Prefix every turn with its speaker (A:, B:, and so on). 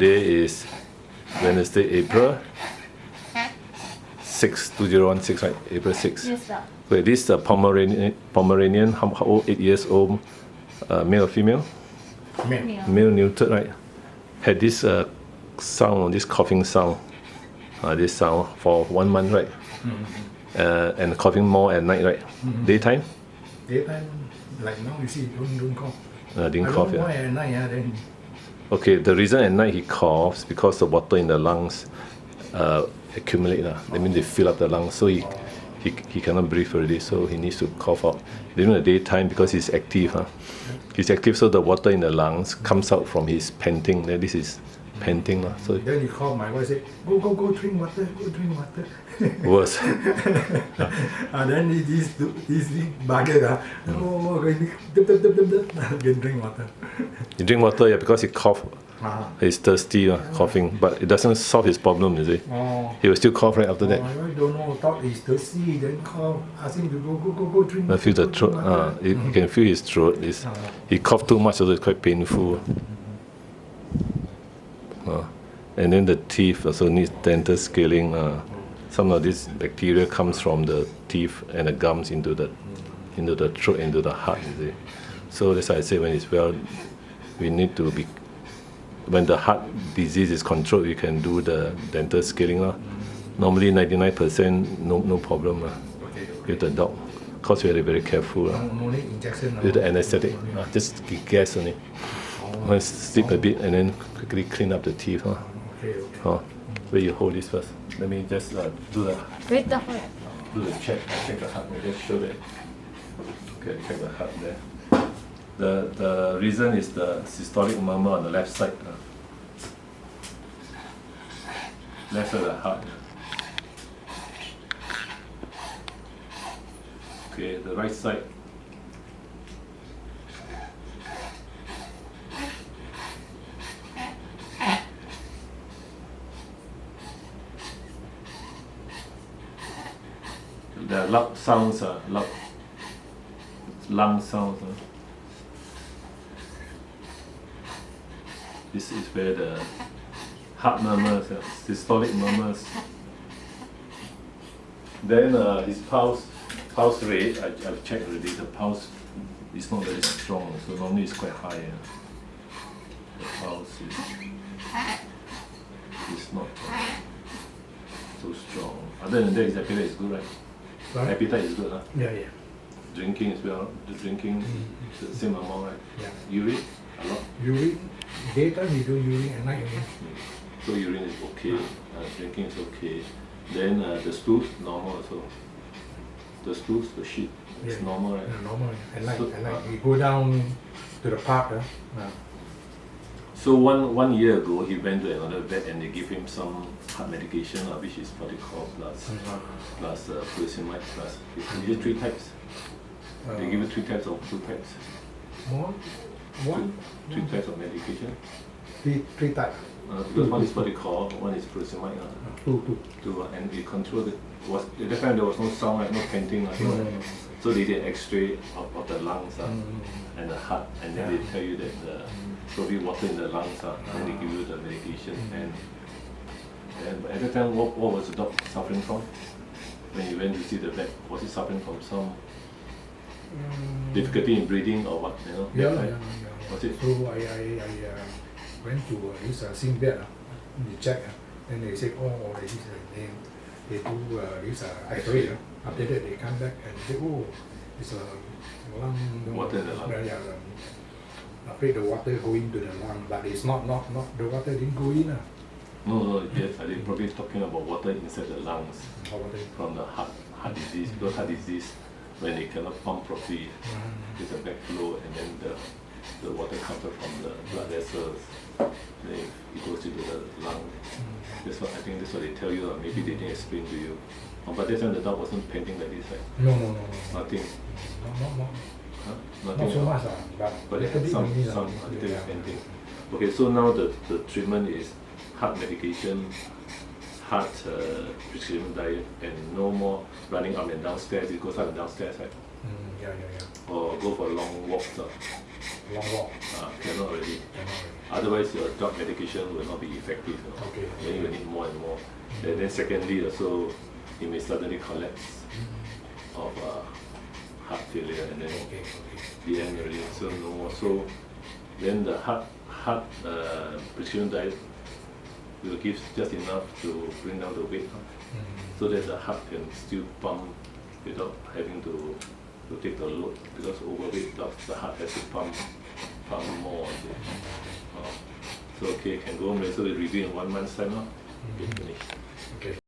A: Today is Wednesday, April 6, 2016, right? April 6.
B: Yes, sir.
A: Wait, this is a Pomeranian, how old? 8 years old, male or female?
B: Male.
A: Male neutered, right? Had this sound, this coughing sound, this sound for 1 month, right? And coughing more at night, right? Daytime?
C: Daytime, like now you see, don't cough.
A: Didn't
C: I
A: cough,
C: don't know why
A: yeah.
C: at night, then
A: Okay, the reason at night he coughs because the water in the lungs accumulate. That means they fill up the lungs, so he cannot breathe already, so he needs to cough out. During the daytime, because he's active, he's active, so the water in the lungs comes out from his panting. Then this is panting. So
C: then you call my wife, say, go drink water,
A: worse.
C: Then this bugger, go drink water.
A: You drink water, yeah, because he cough. He's thirsty, coughing, but it doesn't solve his problem, is it?
C: Oh.
A: He will still cough right after that.
C: I don't know, thought he's thirsty, then call, ask him to go drink
A: I
C: water.
A: feel the throat. You can feel his throat. He coughed too much, so it's quite painful. And then the teeth also needs dental scaling. Some of this bacteria comes from the teeth and the gums into the throat, into the heart. You see. So that's why I say when it's well, we need to be. When the heart disease is controlled, we can do the dental scaling. Normally 99% no problem with the dog. Because we are very careful.
C: No need injection.
A: With the anesthetic, just gas only. Sleep a bit and then quickly clean up the teeth. Where you hold this first. Let me just do the check the heart. Just show that. Okay, check the heart there. The reason is the systolic murmur on the left side. Left side of the heart. Okay, the right side. The loud sounds are loud. Lung sounds. This is where the heart murmurs, systolic murmurs. Then his pulse rate, I've checked already, the pulse is not very strong, so normally it's quite high. The pulse is not so strong. Other than that, his appetite is good, right?
C: Right.
A: Appetite is good, huh?
C: Yeah.
A: Drinking as well, the drinking the same amount, right?
C: Yeah.
A: Urine, a lot.
C: Urine, daytime you do urine, at night only.
A: So urine is okay, drinking is okay. Then the stools, normal also. The stools, the shit, it's normal, right?
C: Yeah, normal. At night,
A: So,
C: you go down to the park.
A: So one year ago, he went to another vet and they give him some heart medication, which is Protocol plus furosemide plus. He gives 3 types. They give you 3 types or 2 types.
C: One?
A: 3 types of medication.
C: 3 types.
A: Because one is Protocol, one is furosemide.
C: Two.
A: And we controlled it. At that time there was no sound, right? No panting, nothing.
C: No.
A: So they did X-ray of the lungs and the heart, and then they tell you that probably water in the lungs, and they give you the medication. And at that time, what was the dog suffering from? When you went to see the vet, was he suffering from some difficulty in breathing or what?
C: Yeah.
A: Was it?
C: So I went to this sing vet, they check, and they say, they do this X-ray. After that, they come back and say, it's a lung.
A: Water in the lung.
C: Afraid the water going to the lung, but it's not the water didn't go in.
A: No, yes, they're probably talking about water inside the lungs from the heart disease. Because heart disease, when they cannot pump properly, there's a backflow, and then the water comes out from the blood vessels. Then it goes into the lung. I think that's what they tell you. Maybe they didn't explain to you. But that time the dog wasn't panting like this, right?
C: No.
A: Nothing.
C: Not
A: Nothing.
C: so much,
A: But it had some little panting. Okay, so now the treatment is heart medication, heart prescription diet, and no more running up and downstairs. It goes up and downstairs, right?
C: Yeah.
A: Or go for long walks.
C: long walk.
A: Cannot already.
C: Cannot already.
A: Otherwise, your drug medication will not be effective. You know?
C: Okay.
A: Then you will need more and more. And then secondly, also, you may suddenly collapse of heart failure, and then
C: Okay.
A: the end already. So no more. So then the heart prescription diet will give just enough to bring down the weight, so that the heart can still pump without having to take the load, because overweight dogs, the heart has to pump more. So okay, can go home. So we review in 1 month's time now. Okay, finish.
C: Okay.